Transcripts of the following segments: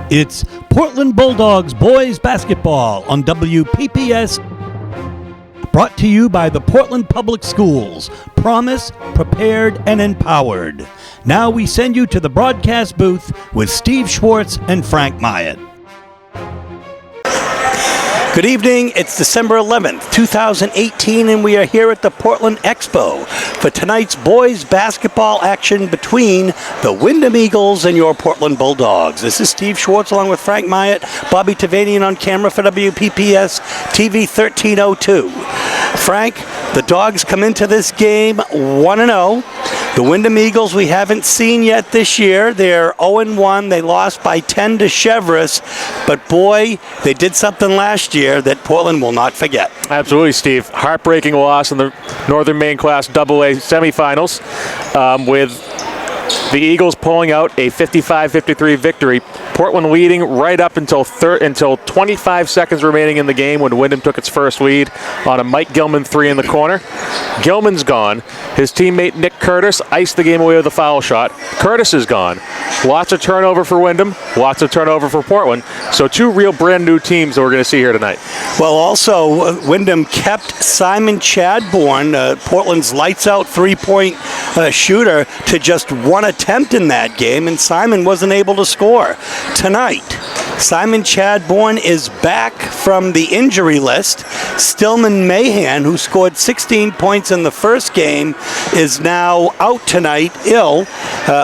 It's Portland Bulldogs boys basketball on WPPS, brought to you by the Portland Public Schools. Promise, prepared, and empowered. Now we send you to the broadcast booth with Steve Schwartz and Frank Myatt. Good evening. It's December 11th, 2018, and we are here at the Portland Expo for tonight's boys basketball action between the Windham Eagles and your Portland Bulldogs. This is Steve Schwartz along with Frank Myatt, Bobby Tavanian on camera for WPPS TV 1302. Frank, the Dogs come into this game 1-0. The Windham Eagles we haven't seen yet this year. They're 0-1. They lost by 10 to Cheverus, but boy, they did something last year that Portland will not forget. Absolutely, Steve. Heartbreaking loss in the Northern Maine Class AA semifinals, with the Eagles pulling out a 55-53 victory. Portland leading right up until 25 seconds remaining in the game when Windham took its first lead on a Mike Gilman three in the corner. Gilman's gone. His teammate Nick Curtis iced the game away with a foul shot. Curtis is gone. Lots of turnover for Windham, lots of turnover for Portland. So two real brand new teams that we're going to see here tonight. Well, also, Windham kept Simon Chadbourne, Portland's lights-out three-point shooter, to just one attempt in that game, and Simon wasn't able to score. Tonight, Simon Chadbourne is back from the injury list. Stillman Mahan, who scored 16 points in the first game, is now out tonight, ill.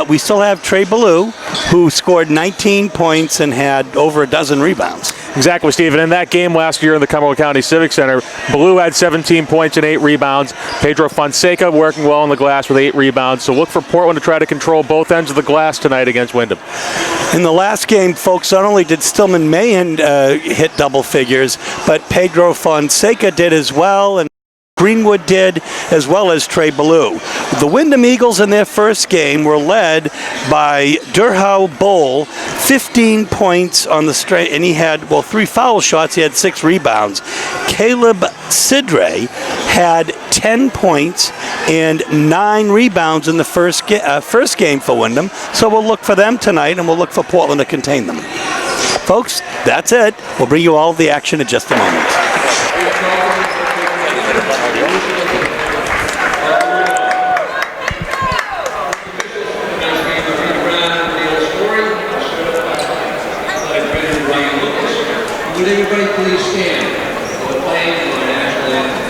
We still have Trey Ballou, who scored 19 points and had over a dozen rebounds. Exactly, Stephen. In that game last year in the Cumberland County Civic Center, Ballou had 17 points and 8 rebounds. Pedro Fonseca working well on the glass with 8 rebounds. So look for Portland to try to control both ends of the glass tonight against Windham. In the last game, folks, not only did Stillman Mahan hit double figures, but Pedro Fonseca did as well, and Greenwood did, as well as Trey Ballou. The Windham Eagles in their first game were led by Durhau Bowl, 15 points on the straight, and he had, 3 foul shots. He had 6 rebounds. Caleb Sidre had 10 points and 9 rebounds in the first game for Windham. So we'll look for them tonight, and we'll look for Portland to contain them. Folks, that's it. We'll bring you all the action in just a moment. Would everybody please stand for the playing of the national anthem?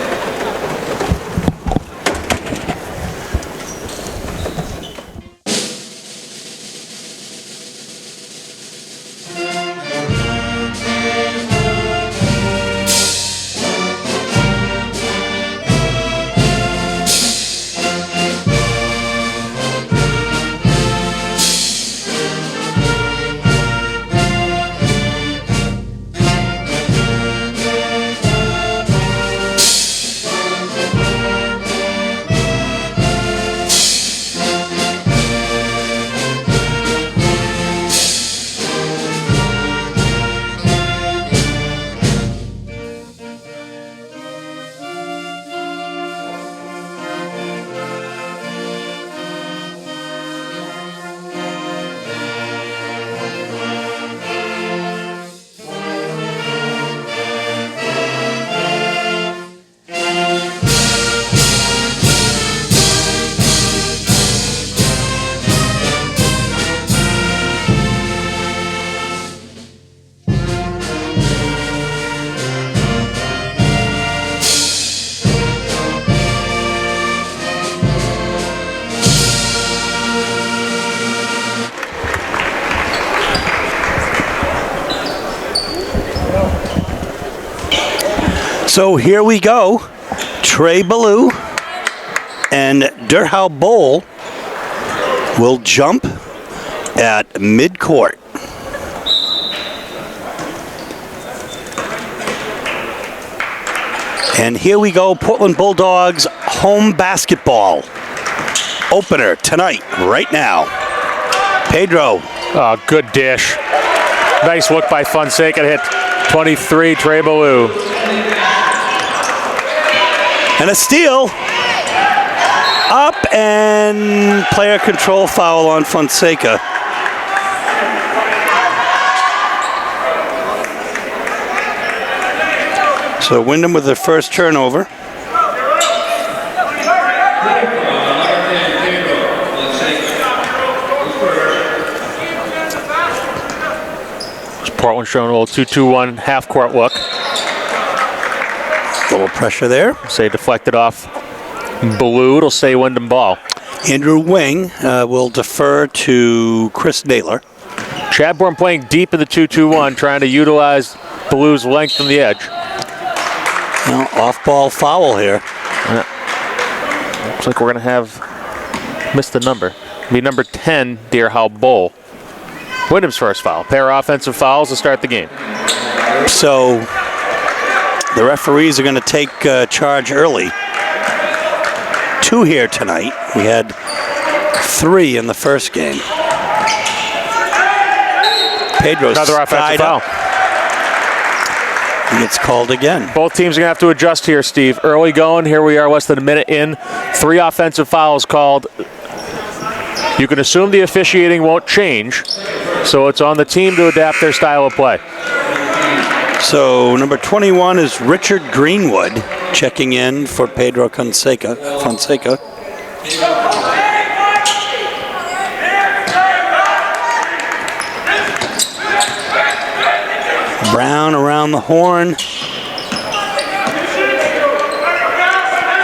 So here we go. Trey Ballou and Durhau Bowl will jump at midcourt. And here we go, Portland Bulldogs home basketball opener tonight, right now. Pedro. Oh, good dish. Nice look by Fonseca to hit 23, Trey Ballou. And a steal. Up and player control foul on Fonseca. So Windham with their first turnover. Portland showing a little 2-2-1 half-court look. A little pressure there. Say deflected off Blue. It'll say Windham ball. Andrew Wing will defer to Chris Naylor. Chadbourne playing deep in the 2-2-1, trying to utilize Blue's length from the edge. Well, off-ball foul here. Looks like we're going to have missed the number. It'll be number 10, Deerhow Bowl. Windham's first foul. Pair of offensive fouls to start the game. So the referees are going to take charge early. 2 here tonight. We had 3 in the first game. Pedro's another offensive foul. He gets called again. Both teams are going to have to adjust here, Steve. Early going. Here we are, less than a minute in. 3 offensive fouls called. You can assume the officiating won't change, so it's on the team to adapt their style of play. So number 21 is Richard Greenwood checking in for Pedro Fonseca. Brown around the horn.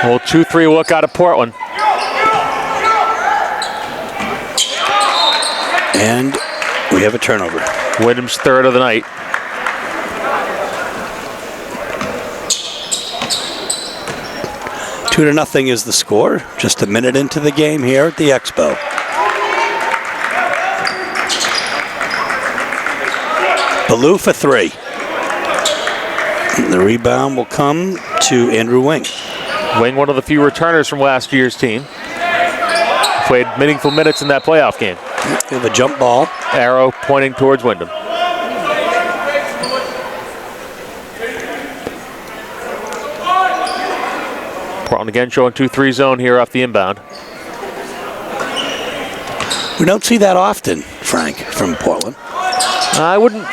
A little 2-3 look out of Portland. And we have a turnover. Windham's third of the night. Two to nothing is the score. Just a minute into the game here at the Expo. Ballou for 3. The rebound will come to Andrew Wing. Wing, one of the few returners from last year's team. Played meaningful minutes in that playoff game. We have a jump ball. Arrow pointing towards Windham. Portland again showing 2-3 zone here off the inbound. We don't see that often, Frank, from Portland.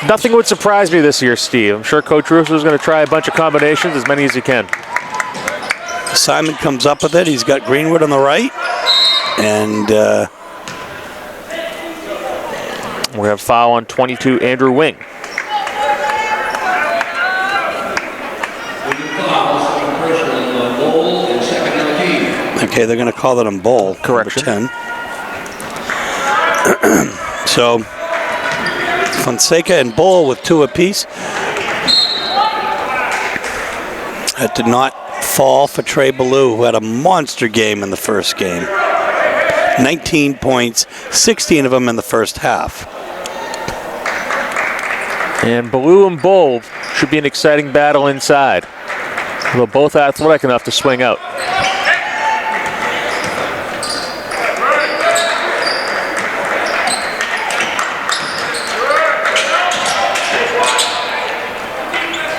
Nothing would surprise me this year, Steve. I'm sure Coach Russo is going to try a bunch of combinations, as many as he can. Simon comes up with it. He's got Greenwood on the right. And we have foul on 22, Andrew Wing. Okay, they're going to call it on Bowl. Correction. Number 10. So Fonseca and Bowl with 2 apiece. That did not fall for Trey Ballou, who had a monster game in the first game. 19 points, 16 of them in the first half. And Ballou and Bowl should be an exciting battle inside. They're both athletic enough to swing out.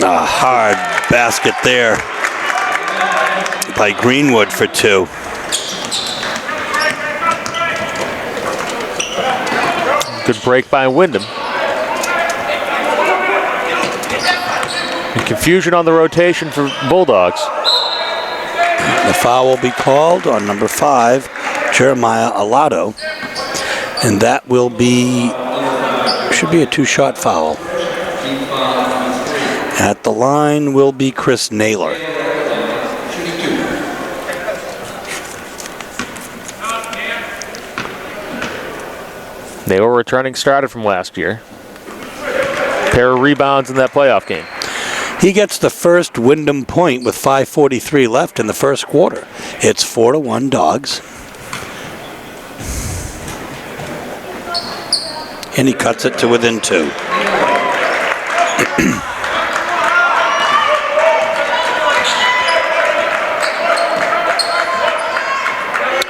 A hard basket there by Greenwood for 2. Good break by Windham. And confusion on the rotation for Bulldogs. The foul will be called on number 5, Jeremiah Alado. And that will be, should be a 2-shot foul. At the line will be Chris Naylor. They were returning starter from last year. Pair of rebounds in that playoff game. He gets the first Windham point with 5:43 left in the first quarter. It's 4-1 Dogs. And he cuts it to within 2.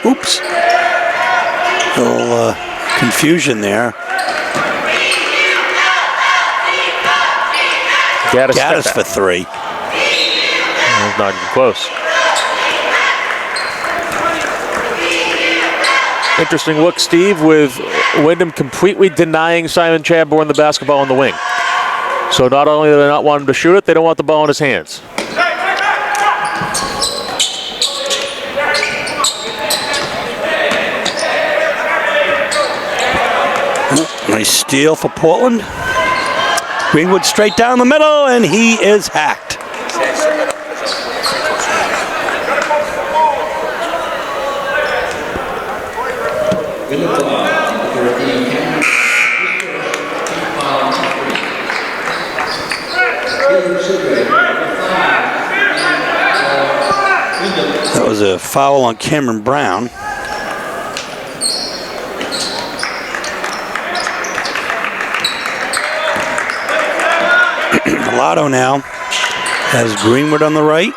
Oops. A little confusion there. Gaddis for 3. Not even close. Interesting look, Steve, with Windham completely denying Simon Chadbourne the basketball on the wing. So not only do they not want him to shoot it, they don't want the ball in his hands. Nice steal for Portland. Greenwood straight down the middle, and he is hacked. That was a foul on Cameron Brown. Lotto now has Greenwood on the right.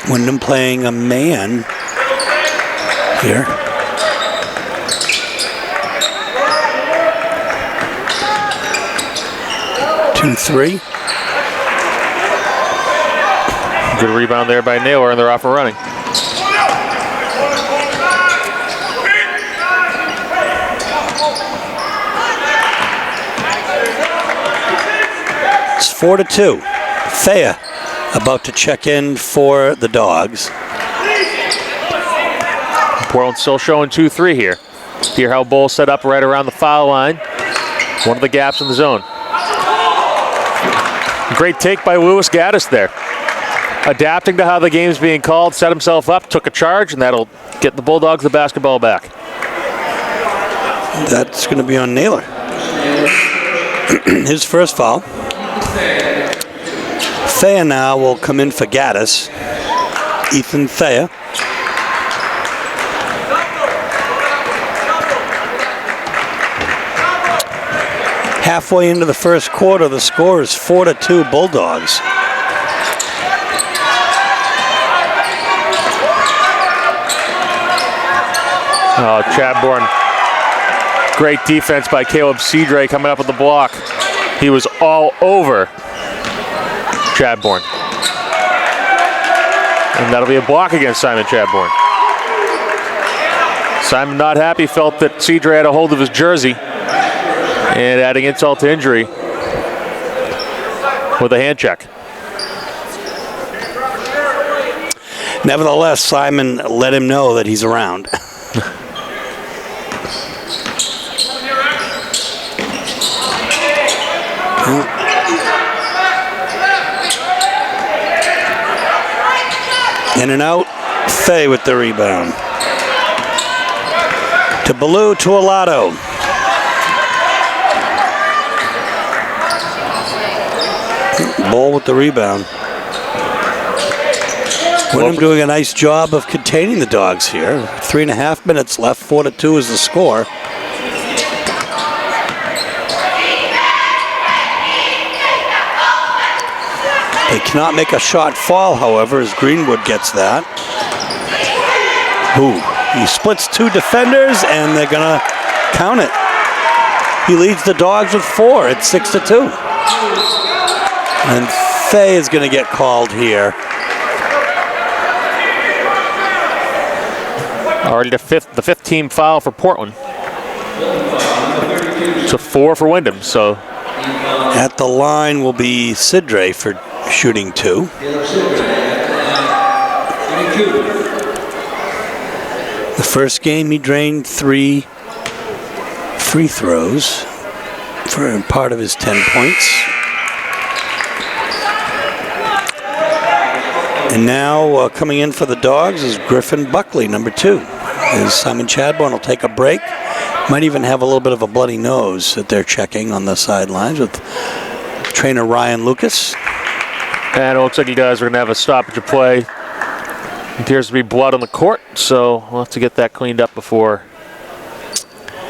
Windham playing a man here. Two, three. Good rebound there by Naylor, and they're off and running. It's 4-2. Thea about to check in for the Dogs. Portland still showing 2-3 here. Hear how Bull set up right around the foul line. One of the gaps in the zone. Great take by Louis Gaddis there. Adapting to how the game's being called, set himself up, took a charge, and that'll get the Bulldogs the basketball back. That's going to be on Naylor. His first foul. Thea now will come in for Gaddis. Ethan Thea. Halfway into the first quarter, the score is 4-2 Bulldogs. Oh, Chadbourne. Great defense by Caleb Cedre coming up with the block. He was all over Chadbourne. And that'll be a block against Simon Chadbourne. Simon not happy, felt that Cedre had a hold of his jersey. And adding insult to injury with a hand check. Nevertheless, Simon let him know that he's around. In and out, Fay with the rebound. To Ballou, to Alato. Bull with the rebound. Windham doing a nice job of containing the Dogs here. 3.5 minutes left, 4-2 is the score. They cannot make a shot fall, however, as Greenwood gets that. Ooh, he splits two defenders, and they're gonna count it. He leads the Dogs with 4. It's 6-2. And Fay is gonna get called here. Already the fifth team foul for Portland. It's a 4 for Windham, so. At the line will be Cedre for shooting 2. The first game he drained 3 free throws for part of his 10 points. And now coming in for the Dogs is Griffin Buckley, number 2. As Simon Chadbourne will take a break. Might even have a little bit of a bloody nose that they're checking on the sidelines with trainer Ryan Lucas. And it looks like you guys are going to have a stoppage of play. It appears to be blood on the court, so we'll have to get that cleaned up before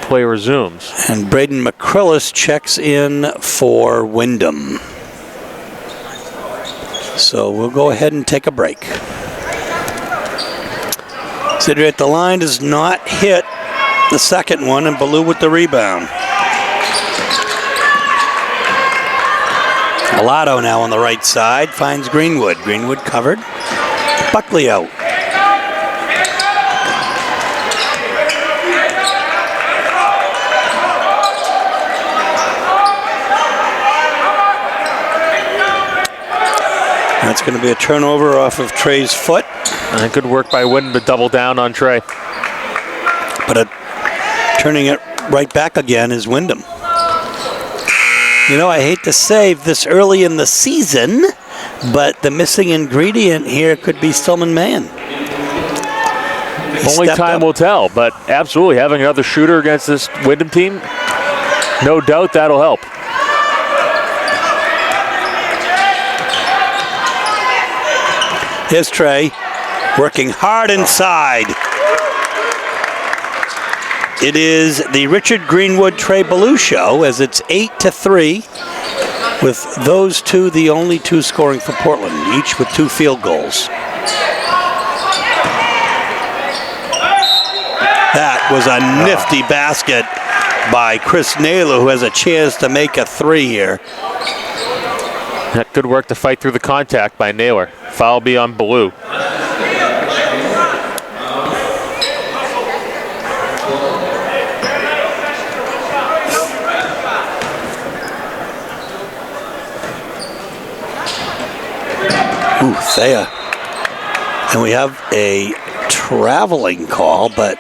play resumes. And Braden McCrillis checks in for Windham. So we'll go ahead and take a break. Cedric at the line does not hit the second one, and Ballou with the rebound. Alato now on the right side finds Greenwood. Greenwood covered. Buckley out. That's going to be a turnover off of Trey's foot. And good work by Windham to double down on Trey. But turning it right back again is Windham. You know, I hate to say this early in the season, but the missing ingredient here could be Stillman Maine. Only time will tell, but absolutely having another shooter against this Windham team, no doubt that'll help. Here's Trey, working hard inside. It is the Richard Greenwood Trey Ballou show as it's 8-3, with those two the only two scoring for Portland, each with 2 field goals. That was a nifty basket by Chris Naylor, who has a chance to make a 3 here. That good work to fight through the contact by Naylor. Foul be on Ballou. Ooh, Thea. And we have a traveling call, but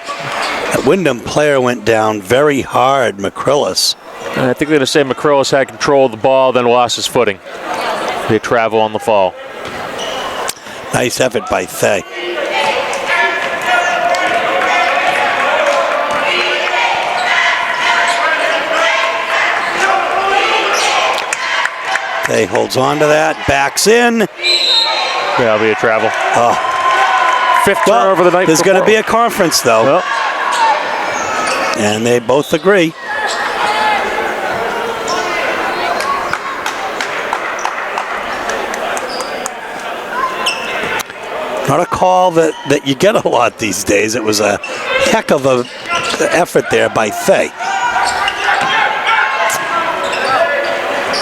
a Windham player went down very hard, McCrillis. I think they're going to say McCrillis had control of the ball, then lost his footing. They travel on the fall. Nice effort by Thay. Thay holds on to that, backs in. That'll be a travel. Oh. 5th turnover of the night. There's going to be a conference, though. Well. And they both agree. Not a call that you get a lot these days. It was a heck of an effort there by Thay.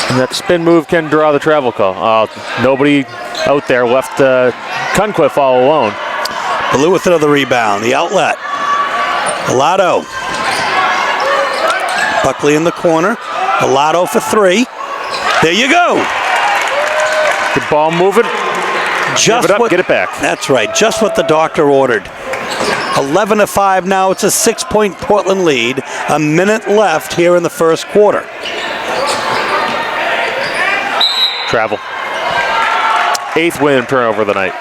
And that spin move can draw the travel call. Nobody out there left Cunquith all alone. Ballou with another rebound. The outlet. Alato. Buckley in the corner. Alato for 3. There you go. Good ball moving. Just get it back. That's right. Just what the doctor ordered. 11-5 now. It's a 6-point Portland lead. A minute left here in the first quarter. Travel. 8th win turnover of the night.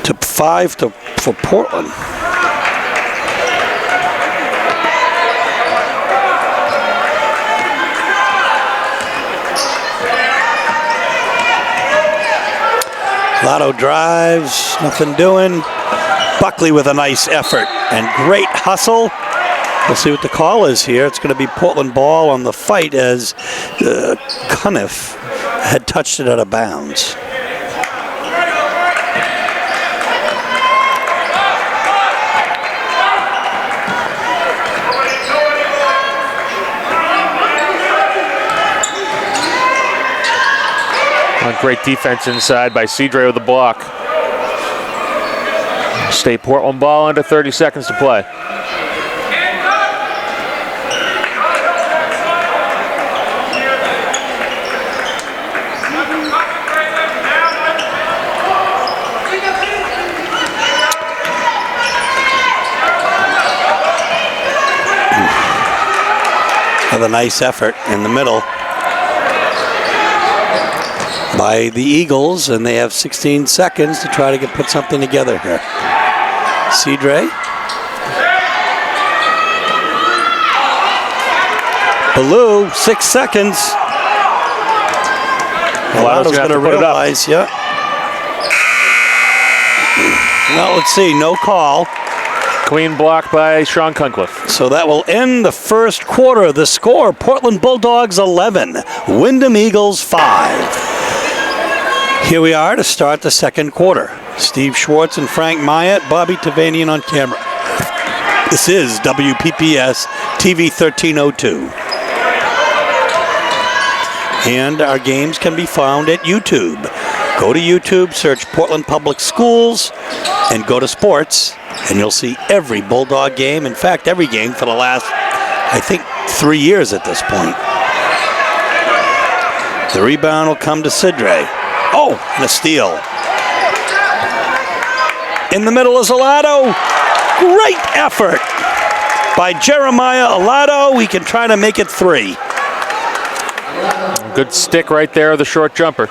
To 5 for Portland. Lotto drives, nothing doing. Buckley with a nice effort and great hustle. We'll see what the call is here. It's going to be Portland ball on the fight as Cunniff had touched it out of bounds. Great defense inside by Cedre with the block. Stay Portland ball under 30 seconds to play. Another nice effort in the middle by the Eagles, and they have 16 seconds to try to put something together here. Cedre. Ballou, 6 seconds. Alato's going to realize, yeah. Well, let's see, no call. Clean block by Sean Cunquith. So that will end the first quarter. The score, Portland Bulldogs 11, Windham Eagles 5. Here we are to start the second quarter. Steve Schwartz and Frank Myatt, Bobby Tavanian on camera. This is WPPS TV 1302. And our games can be found at YouTube. Go to YouTube, search Portland Public Schools, and go to sports, and you'll see every Bulldog game. In fact, every game for the last, I think, 3 years at this point. The rebound will come to Cedre. Oh, and a steal. In the middle is Alato. Great effort by Jeremiah Alato. He can try to make it 3. Good stick right there, the short jumper.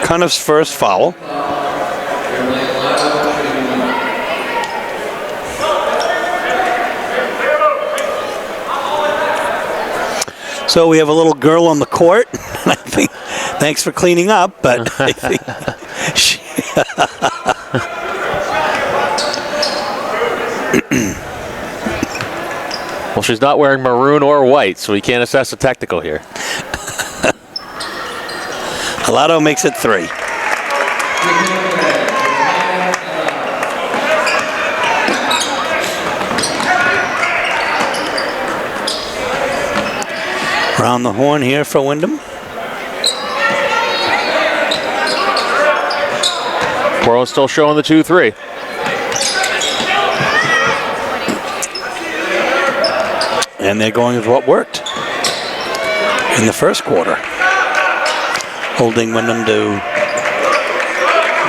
Cunniff's first foul. So we have a little girl on the court. I think, thanks for cleaning up, but I think she Well, she's not wearing maroon or white, so we can't assess the technical here. Alato makes it 3. Around the horn here for Windham. Portland still showing the 2-3. And they're going with what worked in the first quarter, holding Windham to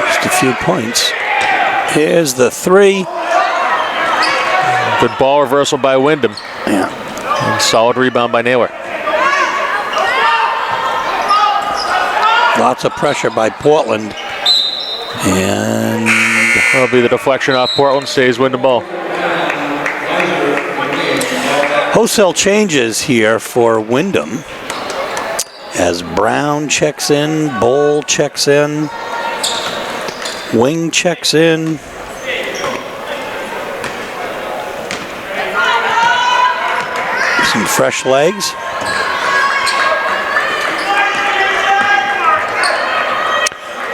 just a few points. Here's the 3. Good ball reversal by Windham. Yeah. And solid rebound by Naylor. Lots of pressure by Portland. And that'll be the deflection off Portland, stays Windham ball. Wholesale changes here for Windham as Brown checks in, Bowl checks in, Wing checks in. Some fresh legs.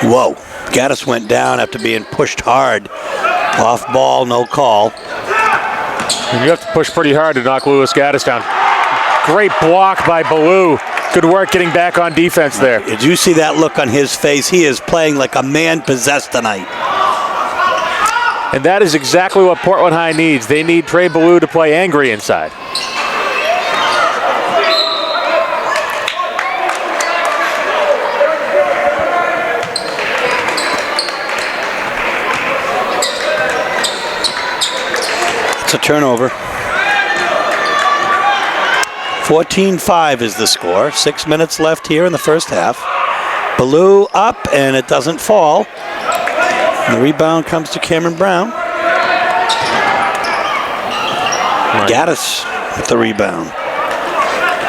Whoa, Gaddis went down after being pushed hard. Off ball, no call. And you have to push pretty hard to knock Louis Gaddis down. Great block by Ballou. Good work getting back on defense there. Did you see that look on his face? He is playing like a man possessed tonight. And that is exactly what Portland High needs. They need Trey Ballou to play angry inside. It's a turnover. 14-5 is the score. 6 minutes left here in the first half. Ballou up, and it doesn't fall. And the rebound comes to Cameron Brown. Gaddis with the rebound.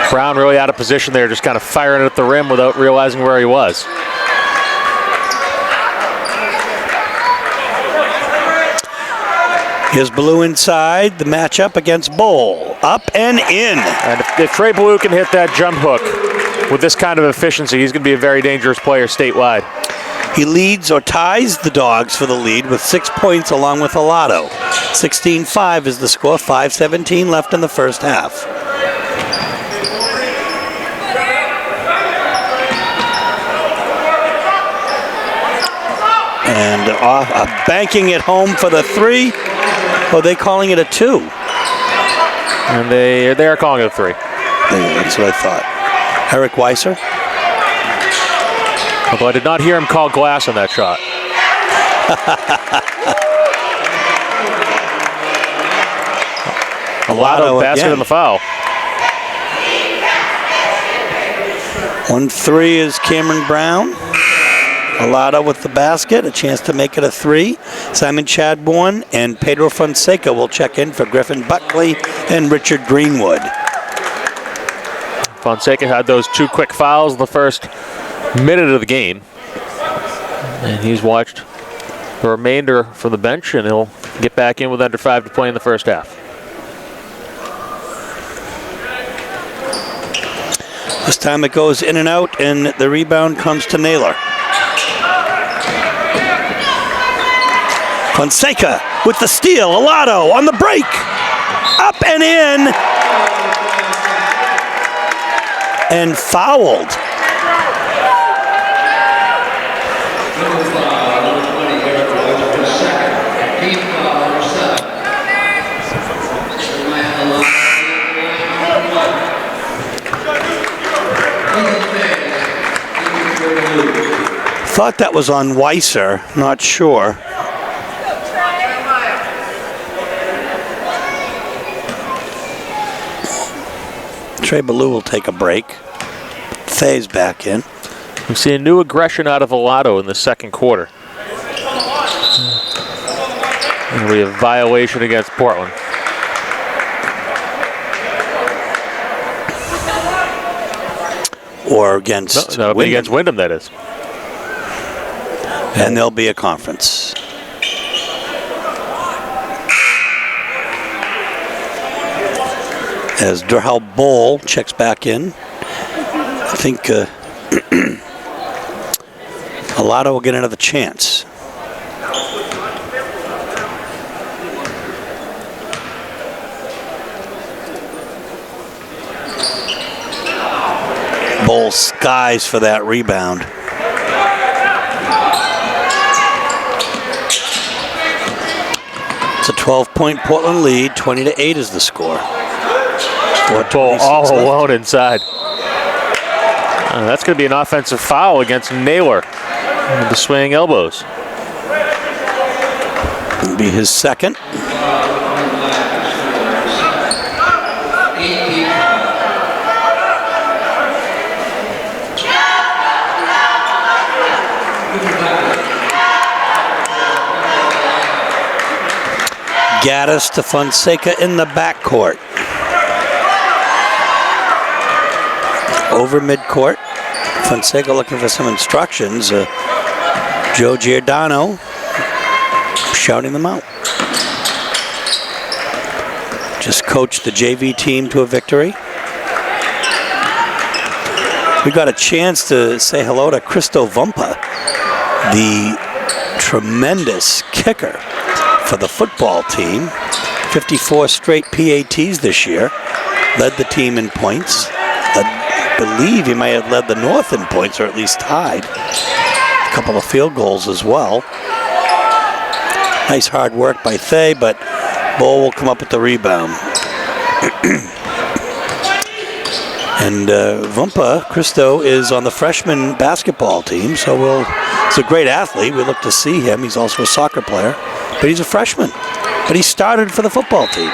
Brown really out of position there, just kind of firing at the rim without realizing where he was. Here's Ballou inside, the matchup against Bowl. Up and in. And if Trey Ballou can hit that jump hook with this kind of efficiency, he's going to be a very dangerous player statewide. He leads or ties the Dogs for the lead with 6 points along with Alato. 16-5 is the score, 5:17 left in the first half. And banking it home for the 3. Oh, they calling it a 2. And they are calling it a 3. That's what I thought. Eric Weiser. Although I did not hear him call glass on that shot. Alato basket again. on the foul. 1-3 is Cameron Brown. Alato with the basket, a chance to make it a 3. Simon Chadbourne and Pedro Fonseca will check in for Griffin Buckley and Richard Greenwood. Fonseca had those 2 quick fouls in the first minute of the game. And he's watched the remainder from the bench, and he'll get back in with under 5 to play in the first half. This time it goes in and out, and the rebound comes to Naylor. Fonseca with the steal. Alato on the break. Up and in. And fouled. Thought that was on Weiser, not sure. Trey Ballou will take a break. Thay's back in. We see a new aggression out of Volato in the second quarter. And we have violation against Portland. Or against That'll be against Windham, that is. And there'll be a conference. As Durhal Bowl checks back in. I think Alado will get another chance. Bowl skies for that rebound. It's a 12-point Portland lead. 20-8 is the score. Bull all alone inside. That's going to be an offensive foul against Naylor with the swinging elbows. It'll be his second. Gaddis to Fonseca in the backcourt. Over midcourt. Fonseca looking for some instructions. Joe Giordano shouting them out. Just coached the JV team to a victory. We got a chance to say hello to Christo Vumpa, the tremendous kicker for the football team. 54 straight PATs this year. Led the team in points. I believe he may have led the North in points, or at least tied. A couple of field goals as well. Nice hard work by Thay, but Bull will come up with the rebound. And Vumpa, Christo, is on the freshman basketball team, so he's a great athlete. We look to see him. He's also a soccer player, but he's a freshman. But he started for the football team.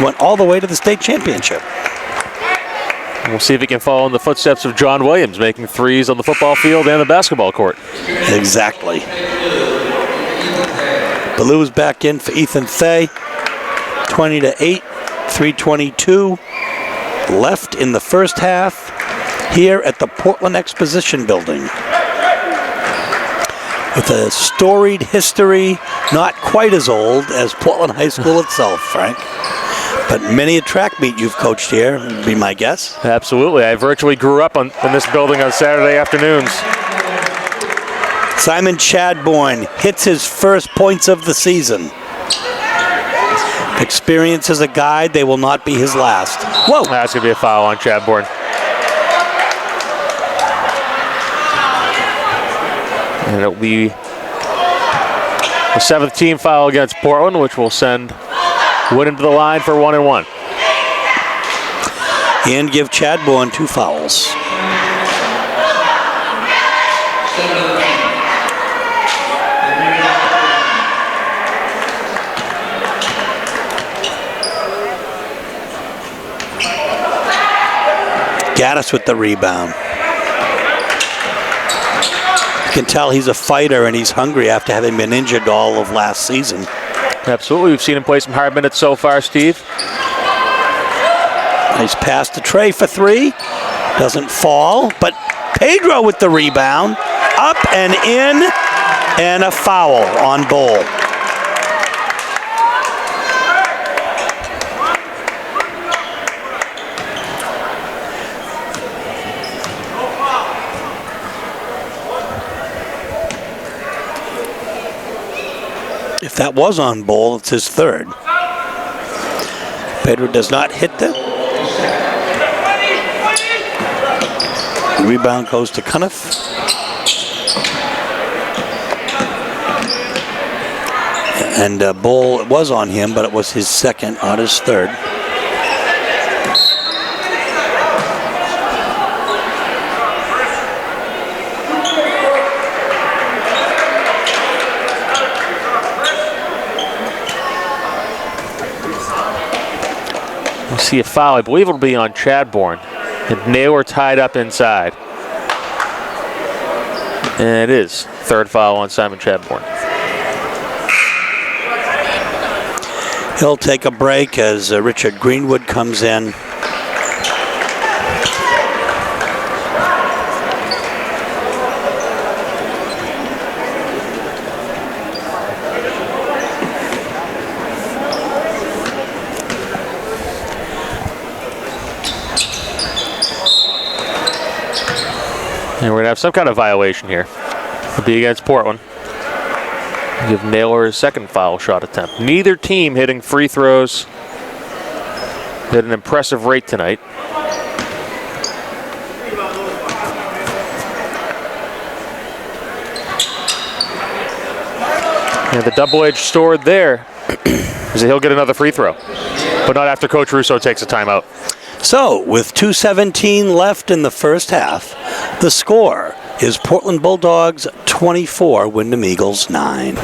Went all the way to the state championship. We'll see if he can follow in the footsteps of John Williams, making threes on the football field and the basketball court. Exactly. Ballou's back in for Ethan Thay. 20-8, 3:22 left in the first half here at the Portland Exposition Building. With a storied history, not quite as old as Portland High School itself, Frank. But many a track meet you've coached here, would be my guess. Absolutely. I virtually grew up in this building on Saturday afternoons. Simon Chadbourne hits his first points of the season. Experience as a guide, they will not be his last. Whoa! That's going to be a foul on Chadbourne. And it'll be the 7th team foul against Portland, which will send Windham to the line for 1-1. And give Chadbourne 2 fouls. Gaddis with the rebound. You can tell he's a fighter and he's hungry after having been injured all of last season. Absolutely. We've seen him play some hard minutes so far, Steve. Nice pass to Trey for 3. Doesn't fall, but Pedro with the rebound. Up and in, and a foul on Bull. If that was on Bull, it's his 3rd. Pedro does not hit them. The rebound goes to Cuniff. And Bull was on him, but it was his 2nd, not his 3rd. see a foul. I believe it'll be on Chadbourne. And Naylor tied up inside. And it is. Third foul on Simon Chadbourne. He'll take a break as Richard Greenwood comes in. And we're going to have some kind of violation here. It'll be against Portland. Give Naylor his second foul shot attempt. Neither team hitting free throws at an impressive rate tonight. And the double-edged sword there is that he'll get another free throw. But not after Coach Russo takes a timeout. So, with 2:17 left in the first half, the score is Portland Bulldogs 24, Windham Eagles 9.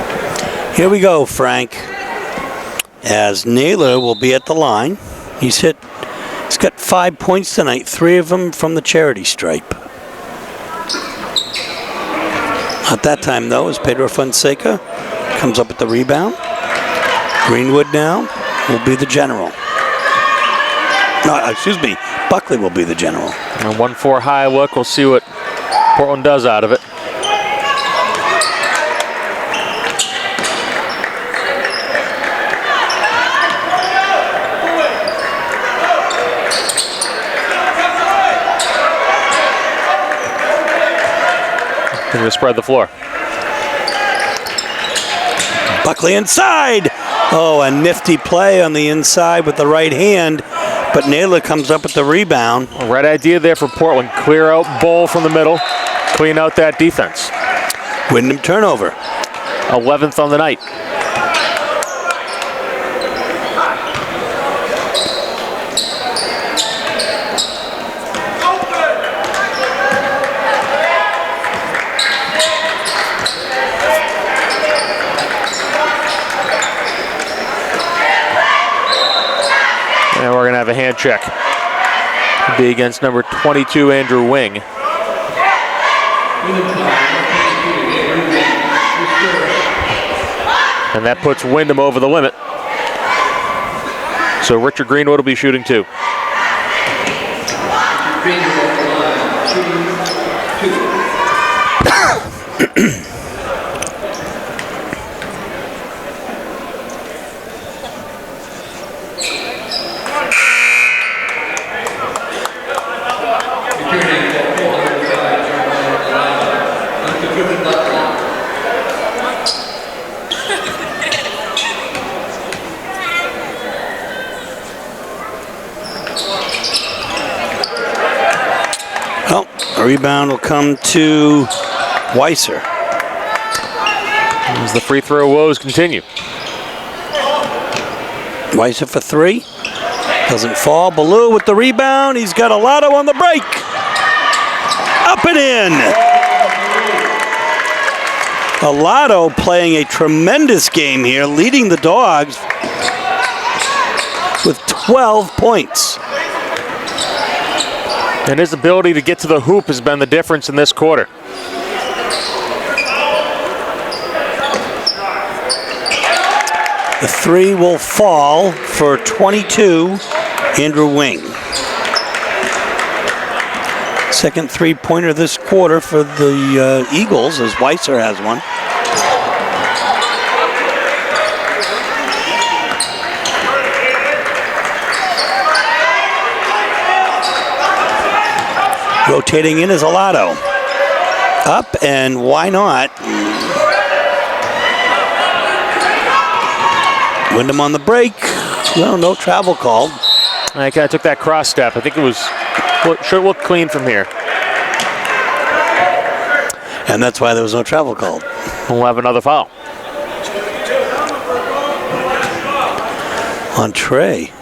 Here we go, Frank. As Naylor will be at the line. He's got 5 points tonight, 3 of them from the charity stripe. At that time, though, as Pedro Fonseca comes up with the rebound. Greenwood now will be the general. No, excuse me, Buckley will be the general. And 1-4 high look. We'll see what Portland does out of it. Going to spread the floor. Buckley inside. Oh, a nifty play on the inside with the right hand. But Naylor comes up with the rebound. Right idea there for Portland. Clear out Bull from the middle. Clean out that defense. Windham turnover. 11th on the night. And we're going to have a hand check. It'll be against number 22, Andrew Wing. And that puts Windham over the limit. So Richard Greenwood will be shooting 2. Well, a rebound will come to Weiser. As the free throw woes continue. Weiser for 3. Doesn't fall. Ballou with the rebound. He's got Alato on the break. Up and in. Alato playing a tremendous game here, leading the Dogs with 12 points. And his ability to get to the hoop has been the difference in this quarter. The 3 will fall for 22, Andrew Wing. Second three-pointer this quarter for the Eagles, as Weiser has one. Rotating in is Alato. Up, and why not? Windham on the break. No travel called. I kind of took that cross step. I think it was, should look clean from here. And that's why there was no travel called. We'll have another foul. On Trey.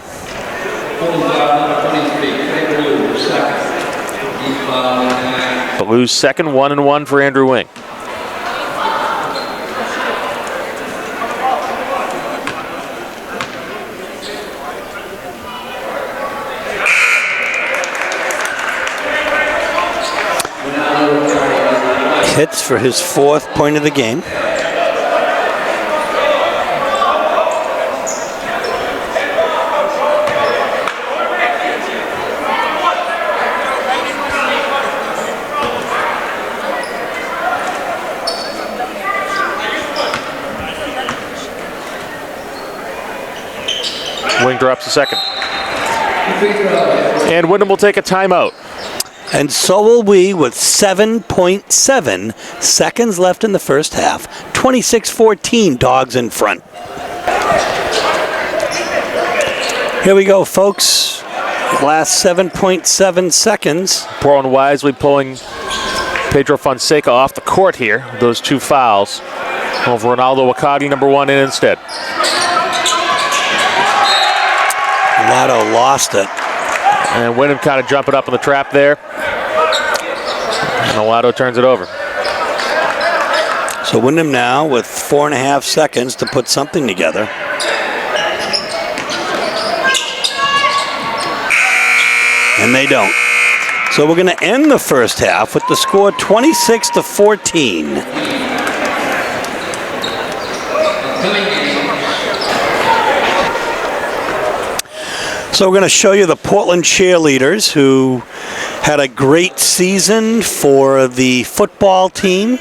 Ballou's second, 1-1 for Andrew Wing. Hits for his 4th point of the game. Wing drops a second. And Windham will take a timeout. And so will we with 7.7 seconds left in the first half. 26-14, Dogs in front. Here we go, folks. Last 7.7 seconds. Portland wisely pulling Pedro Fonseca off the court here. Those 2 fouls. Over Ronaldo Wakati, number 1 in instead. Lotto lost it. And Windham kind of jumping up in the trap there. And Lotto turns it over. So Windham now with 4.5 seconds to put something together. And they don't. So we're going to end the first half with the score 26-14. So we're going to show you the Portland cheerleaders who had a great season for the football team.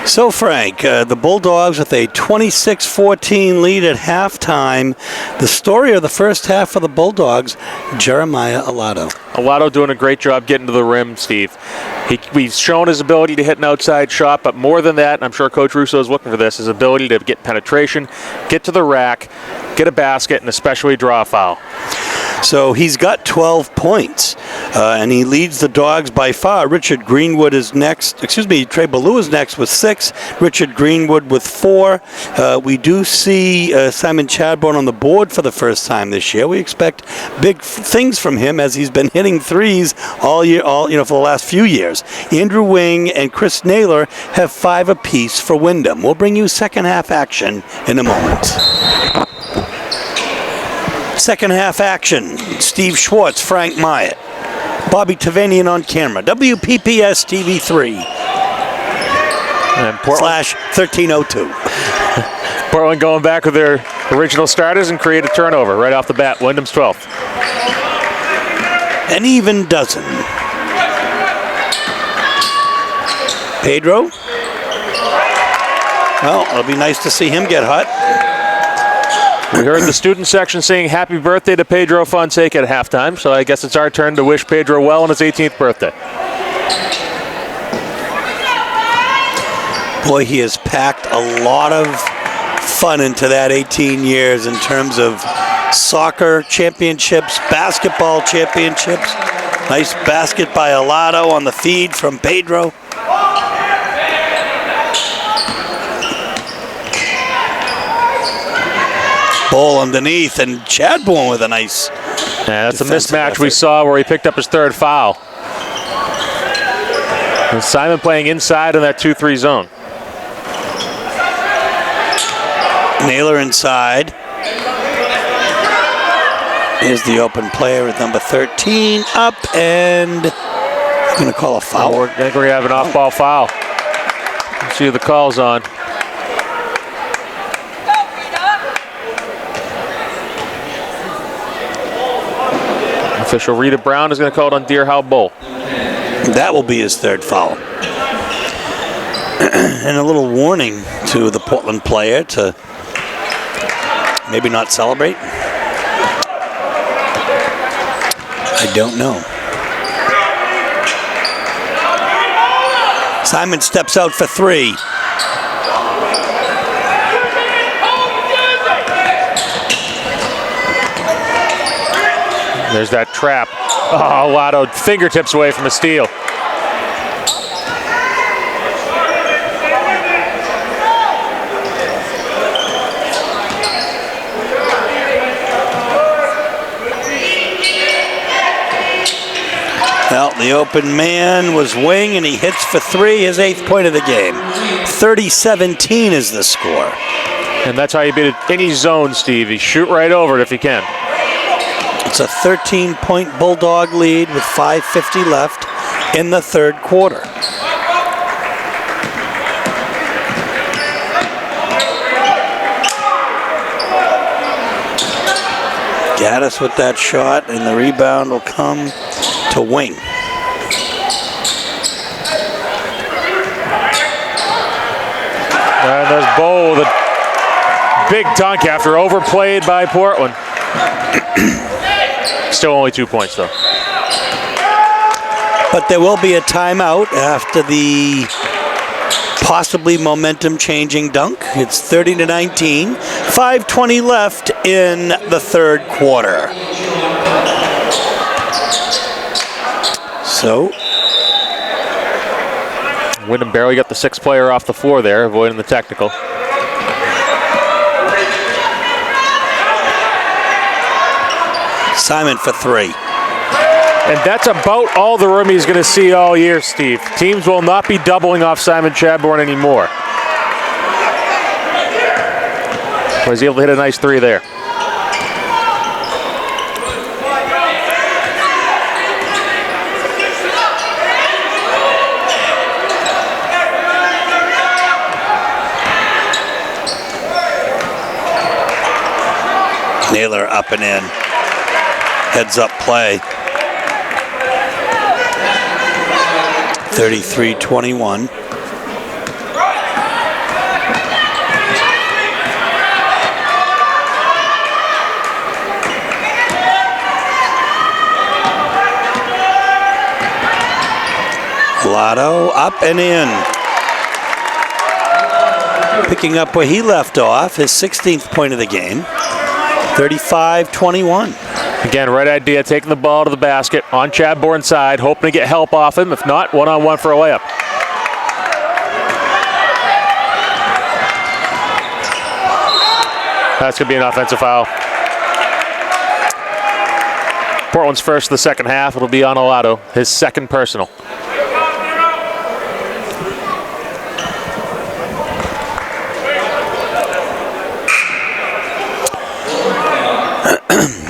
So, Frank, the Bulldogs with a 26-14 lead at halftime. The story of the first half for the Bulldogs, Jeremiah Alato. Alato doing a great job getting to the rim, Steve. He's shown his ability to hit an outside shot, but more than that, and I'm sure Coach Russo is looking for this, his ability to get penetration, get to the rack, get a basket, and especially draw a foul. So he's got 12 points, and he leads the Dogs by far. Richard Greenwood is next. Trey Ballou is next with 6. Richard Greenwood with 4. We do see Simon Chadbourne on the board for the first time this year. We expect big things from him as he's been hitting threes all year, for the last few years. Andrew Wing and Chris Naylor have 5 apiece for Windham. We'll bring you second half action in a moment. Second half action. Steve Schwartz, Frank Myatt, Bobby Tavanian on camera. WPPS TV3 /1302. Portland going back with their original starters and create a turnover right off the bat. Wyndham's 12th. An even dozen. Pedro. Well, it'll be nice to see him get hot. We heard the student section saying happy birthday to Pedro Fonseca at halftime, so I guess it's our turn to wish Pedro well on his 18th birthday. Boy, he has packed a lot of fun into that 18 years in terms of soccer championships, basketball championships. Nice basket by Alato on the feed from Pedro. Ball underneath, and Chadbourne with a nice. Yeah, that's a mismatch we saw where he picked up his 3rd foul. And Simon playing inside in that 2-3 zone. Naylor inside. Here's the open player with number 13 up, and I'm going to call a foul. I think we have an off-ball foul. Let's see who the call's on. Official Rita Brown is going to call it on Deer Howe Bull. That will be his 3rd foul. And a little warning to the Portland player to maybe not celebrate. I don't know. Simon steps out for 3. There's that trap. Oh, Lotto fingertips away from a steal. Well, the open man was Wing, and he hits for 3, his 8th point of the game. 30-17 is the score. And that's how you beat it. Any zone, Steve. You shoot right over it if you can. It's a 13-point Bulldog lead with 5:50 left in the third quarter. Gaddis with that shot, and the rebound will come to Wing. And there's Bo with a big dunk after overplayed by Portland. Still only 2 points, though. But there will be a timeout after the possibly momentum-changing dunk. It's 30-19. 5:20 left in the third quarter. So Windham barely got the 6th player off the floor there, avoiding the technical. Simon for 3. And that's about all the room he's going to see all year, Steve. Teams will not be doubling off Simon Chadbourne anymore. Was able to hit a nice 3 there. Naylor up and in. Heads up play. 33-21. Lotto up and in. Picking up where he left off, his 16th point of the game. 35-21. Again, right idea, taking the ball to the basket on Chadbourne's side, hoping to get help off him. If not, one-on-one for a layup. That's going to be an offensive foul. Portland's first of the second half. It'll be on Lotto, his second personal.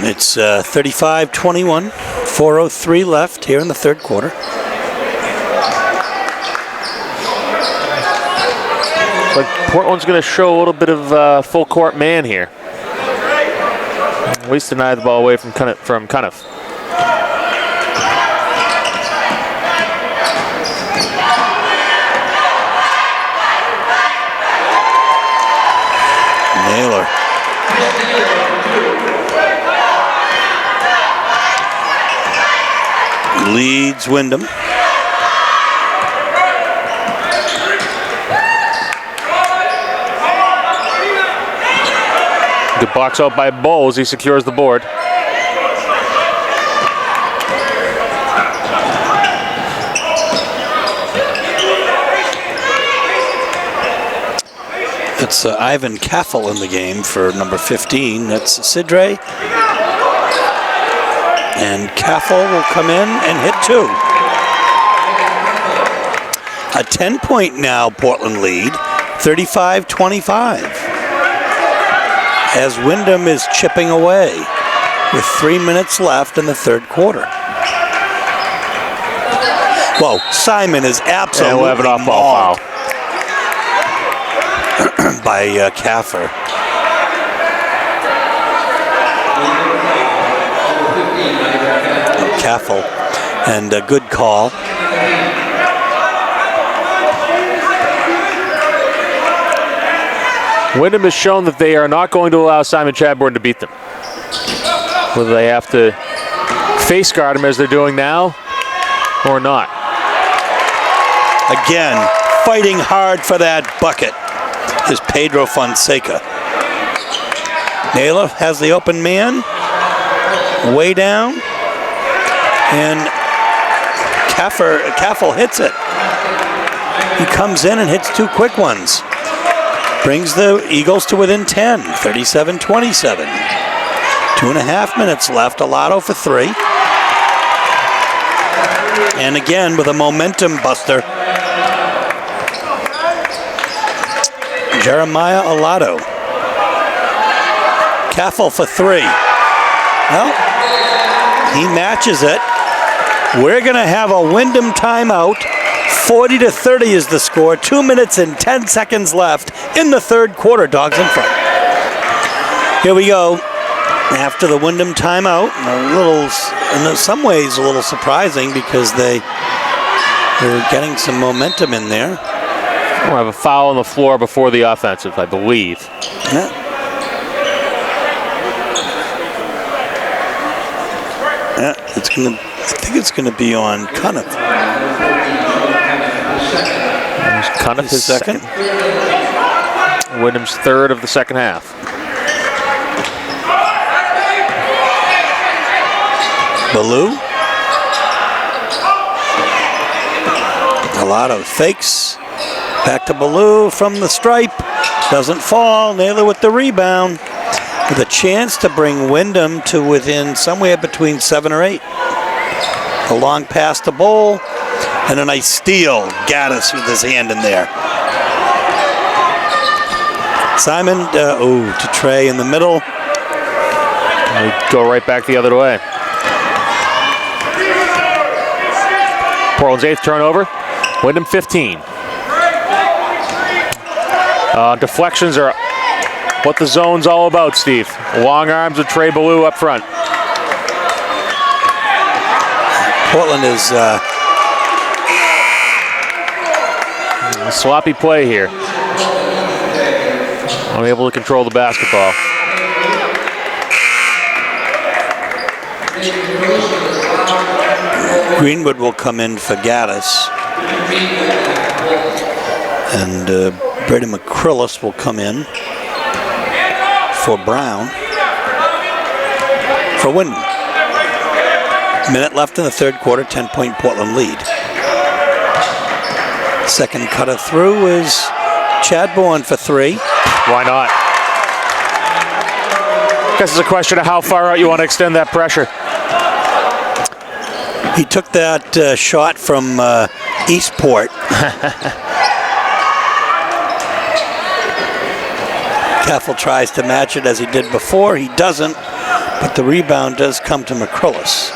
It's 35-21, 4:03 left here in the third quarter. But Portland's going to show a little bit of full court man here. At least deny the ball away from Cunniff. Naylor. Leads Windham. Good box out by Bowles. He secures the board. It's Ivan Caffel in the game for number 15. That's Sidre. And Caffel will come in and hit 2. A 10-point now Portland lead, 35-25. As Windham is chipping away with 3 minutes left in the third quarter. Whoa, Simon is absolutely and we'll have an off-ball foul by Caffer. Caffel, and a good call. Windham has shown that they are not going to allow Simon Chadbourne to beat them. Whether they have to face guard him as they're doing now or not. Again, fighting hard for that bucket is Pedro Fonseca. Naylor has the open man. Way down. And Caffel hits it. He comes in and hits 2 quick ones. Brings the Eagles to within 10, 37-27. 2.5 minutes left. Alato for 3. And again with a momentum buster. Jeremiah Alato. Caffel for 3. Well, he matches it. We're going to have a Windham timeout. 40-30 is the score. 2 minutes and 10 seconds left in the third quarter. Dogs in front. Here we go. After the Windham timeout, in some ways, a little surprising because they were getting some momentum in there. We'll have a foul on the floor before the offensive, I believe. Yeah. Yeah, I think it's gonna be on Cunniff. Cunniff his second. Windham's third of the second half. Ballou. Alato fakes. Back to Ballou from the stripe. Doesn't fall. Naylor with the rebound. With a chance to bring Windham to within somewhere between 7 or 8. A long pass to Bowl. And a nice steal. Gaddis with his hand in there. Simon, to Trey in the middle. We go right back the other way. Portland's 8th turnover. Windham 15. Deflections are what the zone's all about, Steve. Long arms of Trey Ballou up front. Portland is a sloppy play here. Unable to control the basketball. Greenwood will come in for Gaddis. And Brady McCrillis will come in for Brown. For Windham. Minute left in the third quarter, 10-point Portland lead. Second cutter through is Chadbourne for 3. Why not? I guess it's a question of how far out you want to extend that pressure. He took that shot from Eastport. Caffel tries to match it as he did before. He doesn't, but the rebound does come to McCrillis.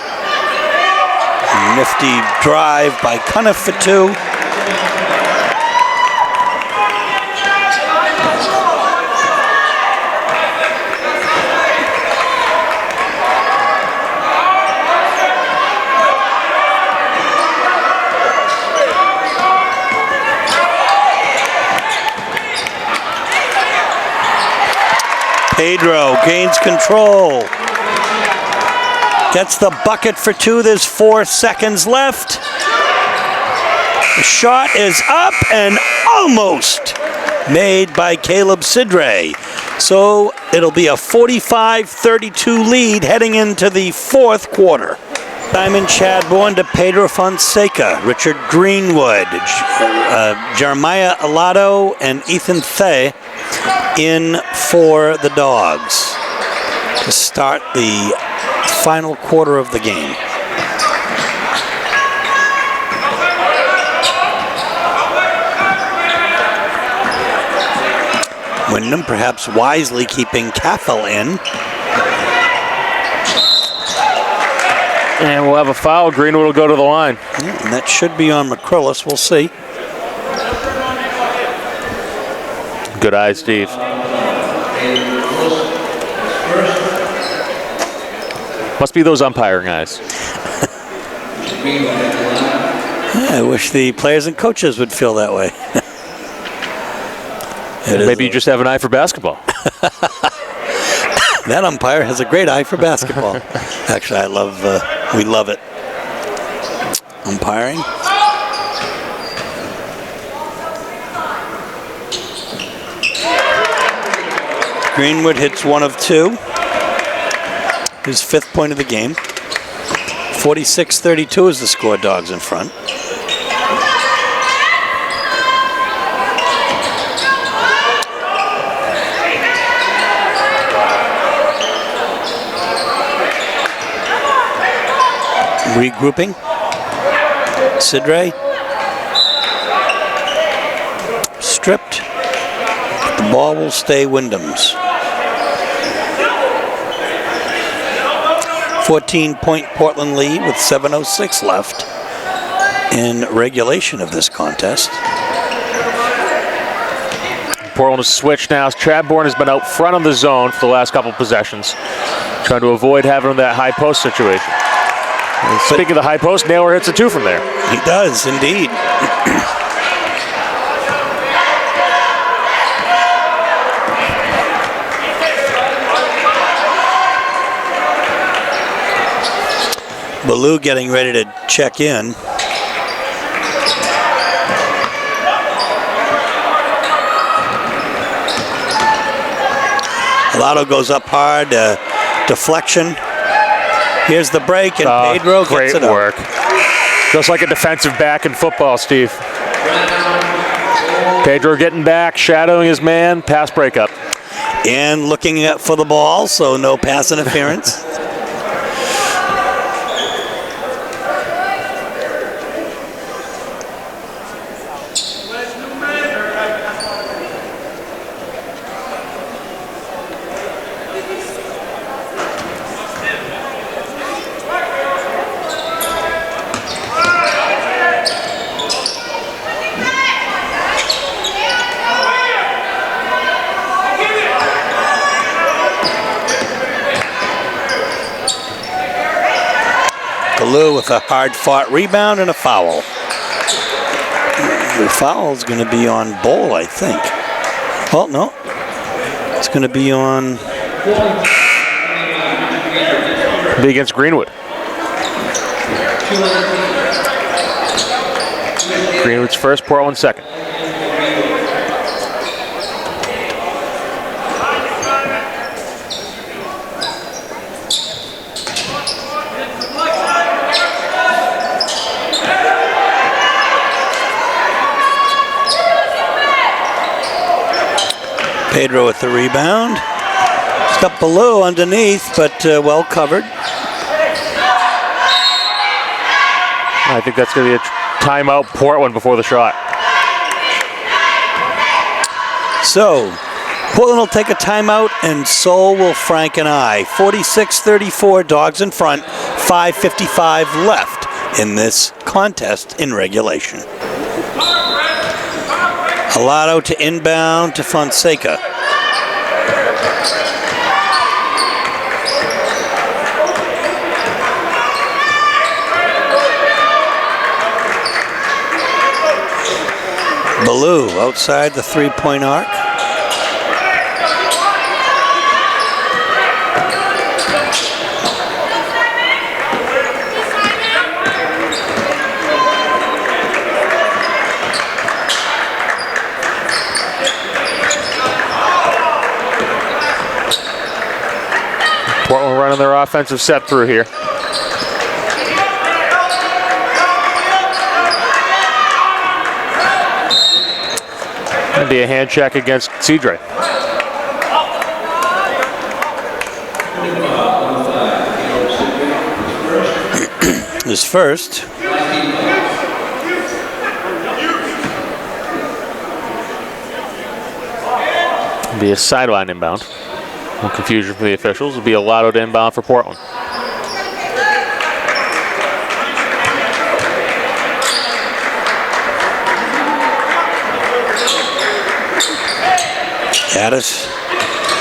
Nifty drive by Cunniff for 2. Pedro gains control. Gets the bucket for 2. There's 4 seconds left. The shot is up and almost made by Caleb Sidre. So it'll be a 45-32 lead heading into the fourth quarter. Simon Chadbourne to Pedro Fonseca, Richard Greenwood, Jeremiah Alato, and Ethan Thay in for the Dogs to start the final quarter of the game. Windham perhaps wisely keeping Caffel in. And we'll have a foul. Greenwood will go to the line. Yeah, and that should be on McCrillis. We'll see. Good eye, Steve. Must be those umpiring eyes. Yeah, I wish the players and coaches would feel that way. Maybe you just have an eye for basketball. That umpire has a great eye for basketball. Actually, we love it. Umpiring. Greenwood hits 1 of 2. His 5th point of the game. 46-32 is the score, Dogs in front. Regrouping. Sidre. Stripped. The ball will stay Windham's. 14-point Portland lead with 7:06 left in regulation of this contest. Portland has switched now. Chadbourne has been out front of the zone for the last couple of possessions, trying to avoid having that high post situation. And speaking of the high post, Naylor hits a 2 from there. He does, indeed. Ballou getting ready to check in. Lotto goes up hard, deflection. Here's the break, and Pedro gets it up. Great work. Just like a defensive back in football, Steve. Pedro getting back, shadowing his man, pass breakup. And looking for the ball, so no pass interference. Ballou with a hard-fought rebound and a foul. The foul's going to be on Bowl, I think. Well, no. It's going to be on... Be against Greenwood. Greenwood's first, Portland second. Pedro with the rebound. He's got Ballou underneath, but well covered. I think that's going to be a timeout Portland before the shot. So, Portland will take a timeout, and so will Frank and I. 46-34, Dogs in front, 5:55 left in this contest in regulation. Lotto to inbound to Fonseca. Ballou outside the three-point arc. Portland running their offensive set through here. That'd be a hand check against Cedre. His first. Be a sideline inbound. No confusion for the officials. It'll be a Lotto to inbound for Portland. Gaddis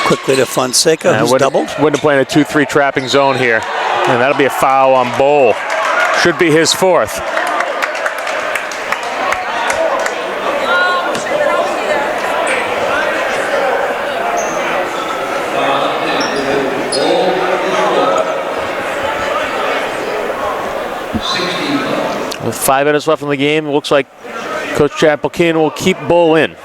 quickly to Fonseca, who's doubled. Windham playing a 2-3 trapping zone here. And that'll be a foul on Bowl. Should be his fourth. With 5 minutes left in the game, it looks like Coach Chappelkin will keep Bull in.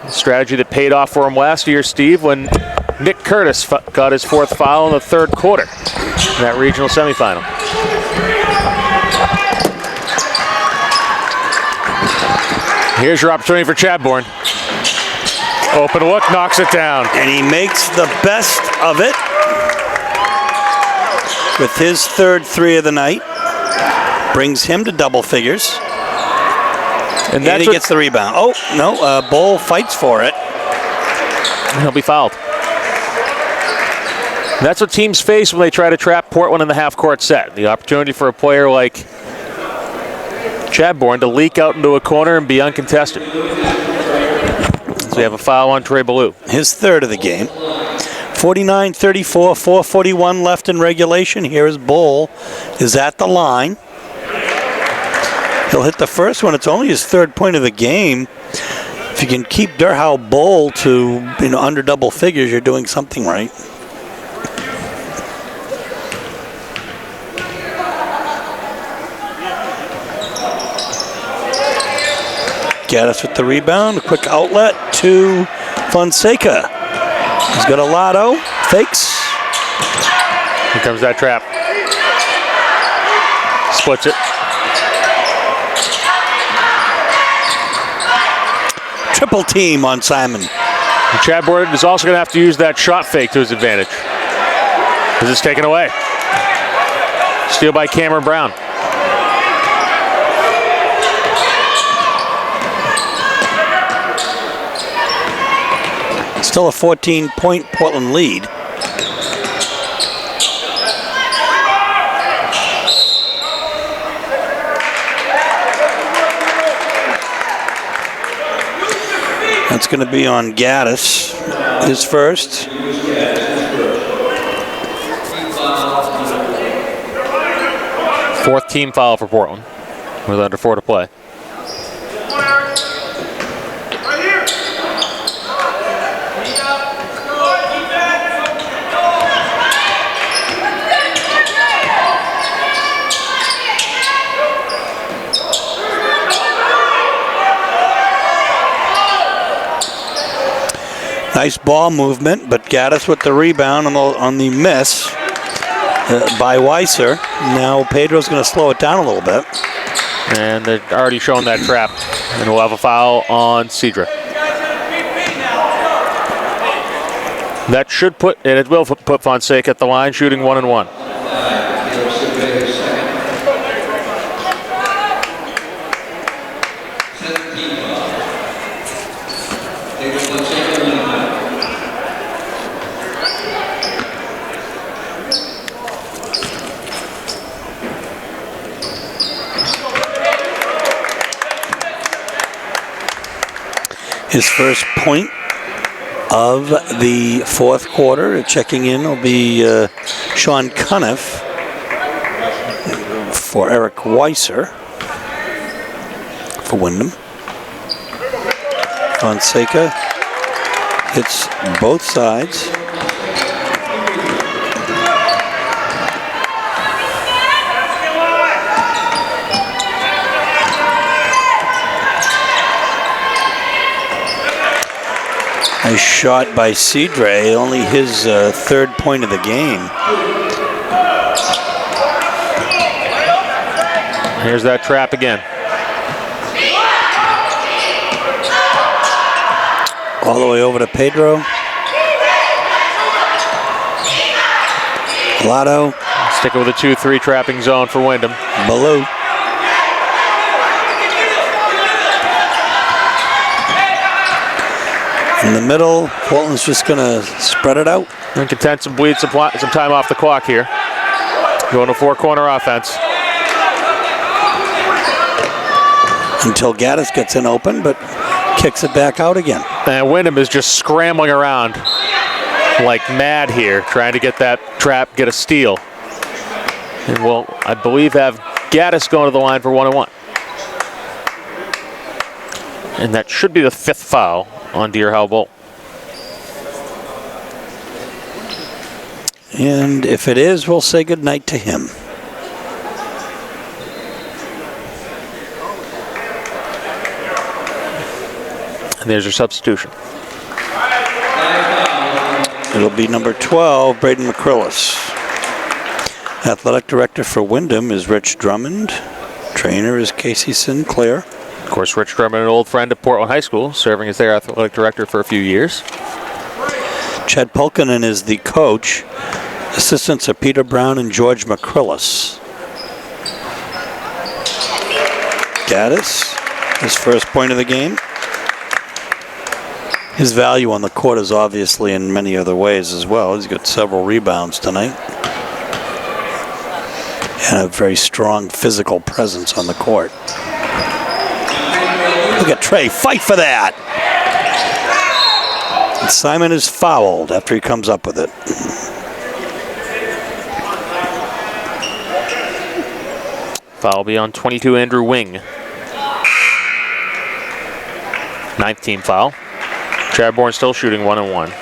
A strategy that paid off for him last year, Steve, when Nick Curtis got his fourth foul in the third quarter. in that regional semifinal. Here's your opportunity for Chadbourne. Open look, knocks it down. And he makes the best of it with his third three of the night. Brings him to double figures. And he gets the rebound. Oh, no, Bull fights for it. He'll be fouled. That's what teams face when they try to trap Portland in the half-court set. The opportunity for a player like Chadbourne to leak out into a corner and be uncontested. So we have a foul on Trey Ballou. His third of the game. 49-34, 4:41 left in regulation. Here is Bull is at the line. He'll hit the first one. It's only his third point of the game. If you can keep Durhal Bull to under double figures, you're doing something right. Gaddis with the rebound. A quick outlet to Fonseca. He's got a lotto. Fakes. Here comes that trap. Splits it. Triple team on Simon. And Chadbourne is also going to have to use that shot fake to his advantage. Because it's taken away. Steal by Cameron Brown. Still a 14-point Portland lead. That's going to be on Gaddis, his first. Fourth team foul for Portland with under 4 to play. Nice ball movement, but Gaddis with the rebound on the miss by Weiser. Now Pedro's going to slow it down a little bit. And they've already shown that trap. And we'll have a foul on Cedra. That should put, and it will put Fonseca at the line, shooting 1-1. His first point of the fourth quarter. Checking in will be Sean Cuniff for Eric Weiser for Windham. Fonseca hits both sides. Nice shot by Cedre, only his third point of the game. Here's that trap again. All the way over to Pedro. Lotto. Sticking with a 2-3 trapping zone for Windham. Ballou. In the middle, Portland's just going to spread it out. And content to bleed some time off the clock here. Going to four-corner offense. Until Gaddis gets in open, but kicks it back out again. And Windham is just scrambling around like mad here, trying to get that trap, get a steal. And we'll, I believe, have Gaddis going to the line for 1-1. And that should be the fifth foul on Durhal Bull. And if it is, we'll say goodnight to him. And there's your substitution. It'll be number 12, Braden McCrillis. Athletic director for Windham is Rich Drummond. Trainer is Casey Sinclair. Of course, Rich Drummond, an old friend of Portland High School, serving as their athletic director for a few years. Chad Pulkinen is the coach. Assistants are Peter Brown and George McCrillis. Gaddis, his first point of the game. His value on the court is obviously in many other ways as well. He's got several rebounds tonight. And a very strong physical presence on the court. Look at Trey, fight for that! And Simon is fouled after he comes up with it. Foul will be on 22, Andrew Wing. 9th team foul. Chadbourne still shooting 1-1.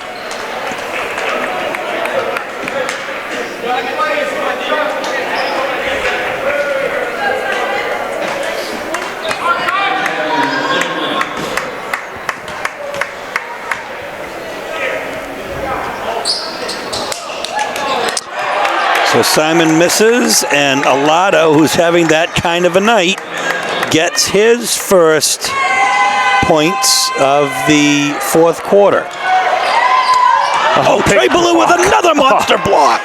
So Simon misses, and Alado, who's having that kind of a night, gets his first points of the fourth quarter. Oh, Trey Ballou with another monster block.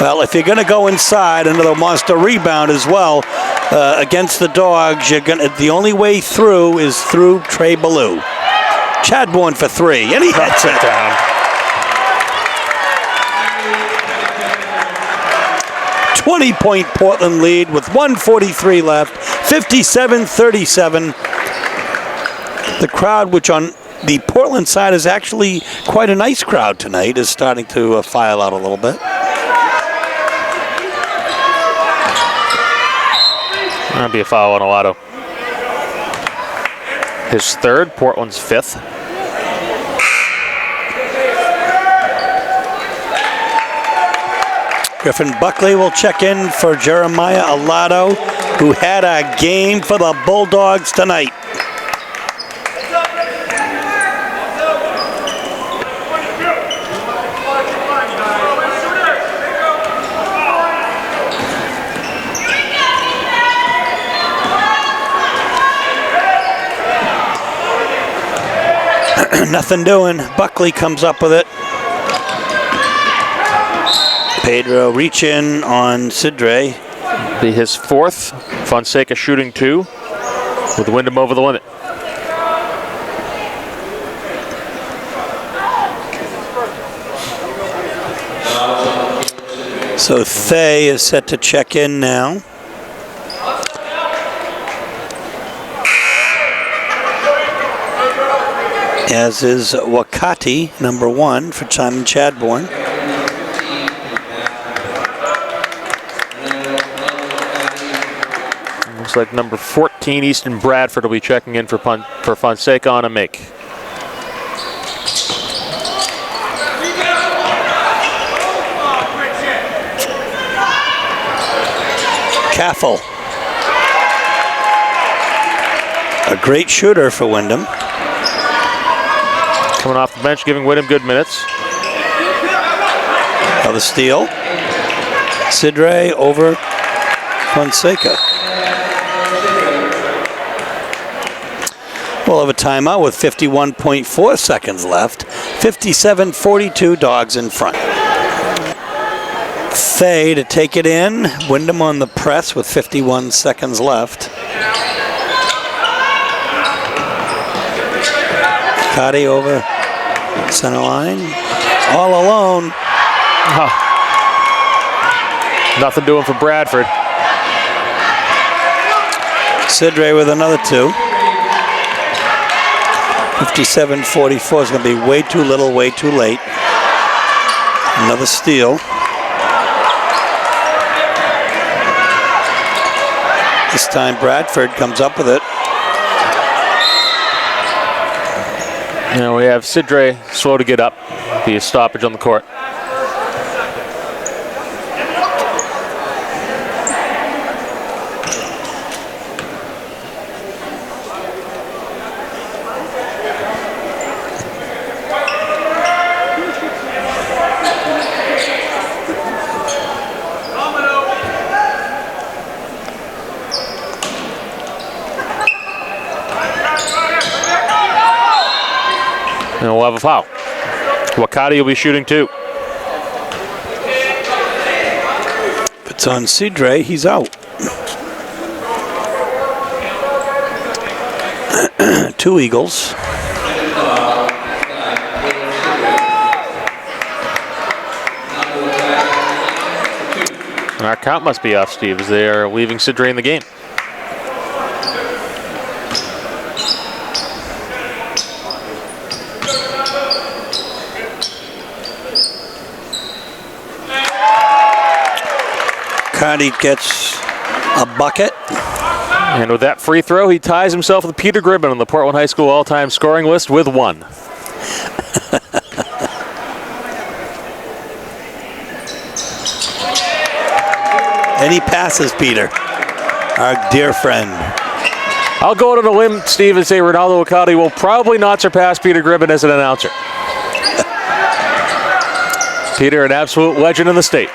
Well, if you're going to go inside, another monster rebound as well against the Dogs. The only way through is through Trey Ballou. Chadbourne for three, and he hits it down. "20-point Portland lead with 1:43 left, 57-37. The crowd, which on the Portland side is actually quite a nice crowd tonight, is starting to file out a little bit. That'll be a foul on Alado. His third, Portland's fifth. Griffin Buckley will check in for Jeremiah Alado, who had a game for the Bulldogs tonight. Nothing doing. Buckley comes up with it. Pedro reach in on Sidre. Be his fourth. Fonseca shooting 2 with Windham over the limit. So Thay is set to check in now. As is Wakati, number 1 for Simon Chadbourne. Looks like number 14, Easton Bradford, will be checking in for Fonseca on a make. Caffel. A great shooter for Windham. Coming off the bench, giving Windham good minutes. Another steal. Sidre over Fonseca. We'll have a timeout with 51.4 seconds left. 57-42, Dogs in front. Thay to take it in. Windham on the press with 51 seconds left. Cotty over center line. All alone. Oh. Nothing doing for Bradford. Sidre with another 2. 57-44 is going to be way too little, way too late. Another steal. This time Bradford comes up with it. Now we have Sidre slow to get up. Be a stoppage on the court. And we'll have a foul. Wakati will be shooting 2. If it's on Cidre, he's out. 2 Eagles. And our count must be off, Steve, as they are leaving Cidre in the game. Cardi gets a bucket. And with that free throw, he ties himself with Peter Gribben on the Portland High School all-time scoring list with 1. And he passes Peter, our dear friend. I'll go out on a limb, Steve, and say Ronaldo Wakati will probably not surpass Peter Gribben as an announcer. Peter, an absolute legend in the state.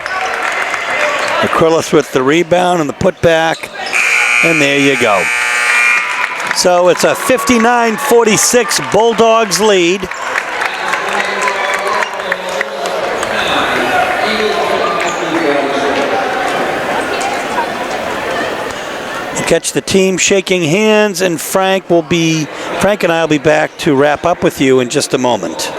Acrylis with the rebound and the putback, and there you go. So it's a 59-46 Bulldogs lead. We'll catch the team shaking hands, and Frank and I will be back to wrap up with you in just a moment.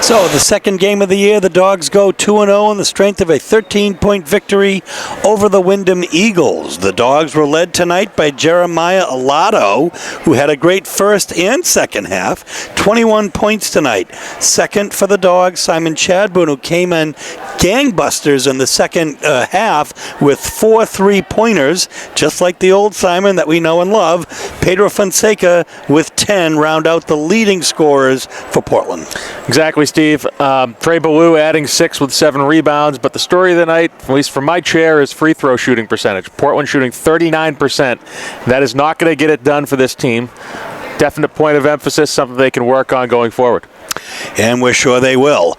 So the second game of the year, the Dogs go 2-0 on the strength of a 13-point victory over the Windham Eagles. The Dogs were led tonight by Jeremiah Alato, who had a great first and second half, 21 points tonight. Second for the Dogs, Simon Chadbourne, who came in gangbusters in the second half with 4 3-pointers, just like the old Simon that we know and love. Pedro Fonseca with 10 round out the leading scorers for Portland. Exactly, Steve. Trey Ballou adding 6 with 7 rebounds, but the story of the night, at least from my chair, is free throw shooting percentage. Portland shooting 39%. That is not going to get it done for this team. Definite point of emphasis, something they can work on going forward. And we're sure they will.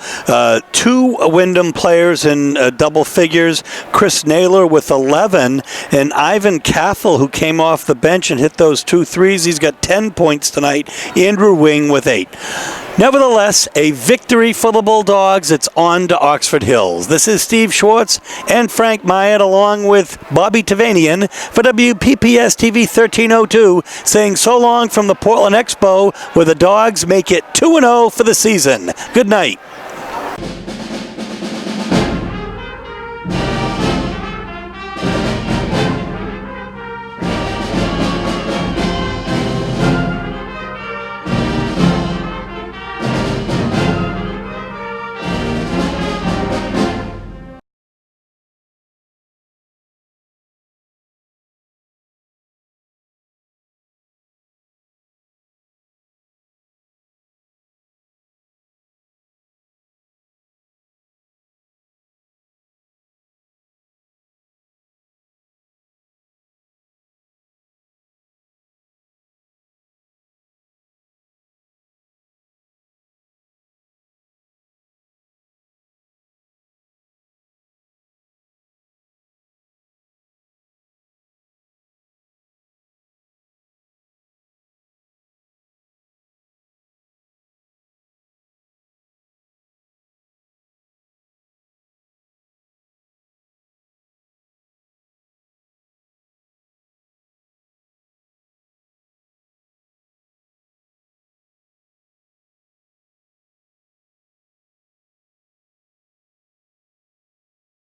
2 Windham players in double figures. Chris Naylor with 11, and Ivan Cathell, who came off the bench and hit those 2 threes. He's got 10 points tonight. Andrew Wing with 8. Nevertheless, a victory for the Bulldogs. It's on to Oxford Hills. This is Steve Schwartz and Frank Myatt, along with Bobby Tavanian for WPPS TV 1302, saying so long from the Portland Expo, where the Dogs make it 2-0 for the season. Good night.